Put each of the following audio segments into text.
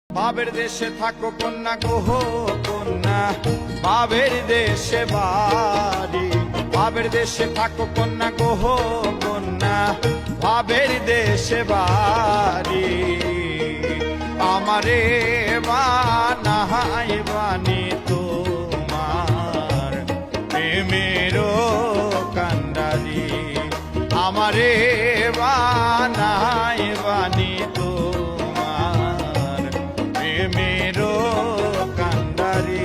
বাবের দেশে থাকো কন্যা গোহ কন্যা, বাবের দেশে বাড়ি। বাবের দেশে থাকো কন্যা গোহ কন্যা, বাবের দেশে বাড়ি। আমারে বানাই বানি তোমার প্রেমেরও কান্ডারি। আমারে বানাই বানি তোমার প্রেমেরও কান্ডারি।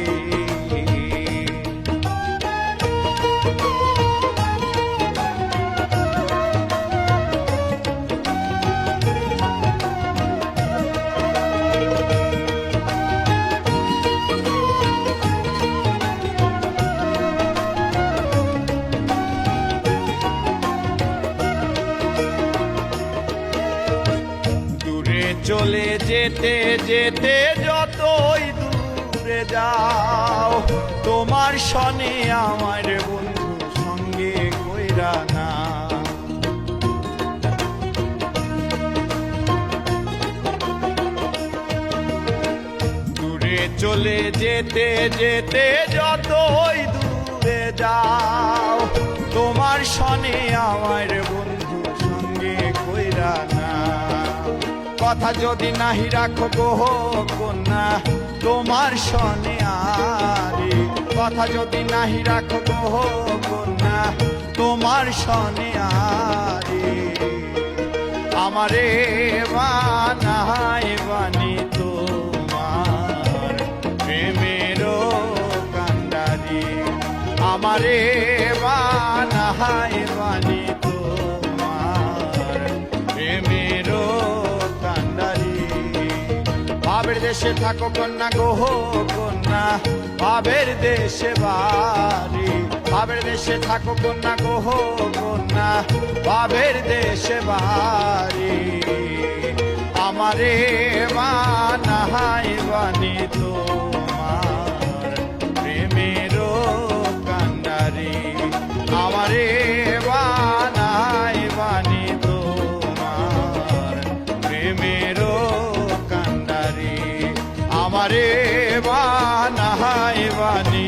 চলে যেতে যেতে যতই দূরে যাও, তোমার সনে আমার বন্ধু সঙ্গে কইরা না। দূরে চলে যেতে যেতে যতই দূরে যাও, তোমার সনে আমার বন্ধু সঙ্গে কইরা না। কথা যদি নাহি রাখো গোহ কন্যা তোমার সনে আরে, কথা যদি নাহি রাখো গোহ কন্যা তোমার সনে আরে। আমারে বানাই বানি তোমার প্রেমেরও কান্ডারি। আমারে বানাই বানি তোমার প্রেমেরও কান্ডারি। বাবের দেশে থাকো কন্যা গোহ কন্যা, বাবের দেশে বাড়ি। বাবের দেশে থাকো কন্যা গোহ কন্যা, বাবের দেশে বাড়ি। আমারে বানাই বানি তোমার প্রেমেরও কান্ডারি। আমারে বানাই বানি তোমার প্রেমেরও কান্ডারি। আমারে বানাই বানি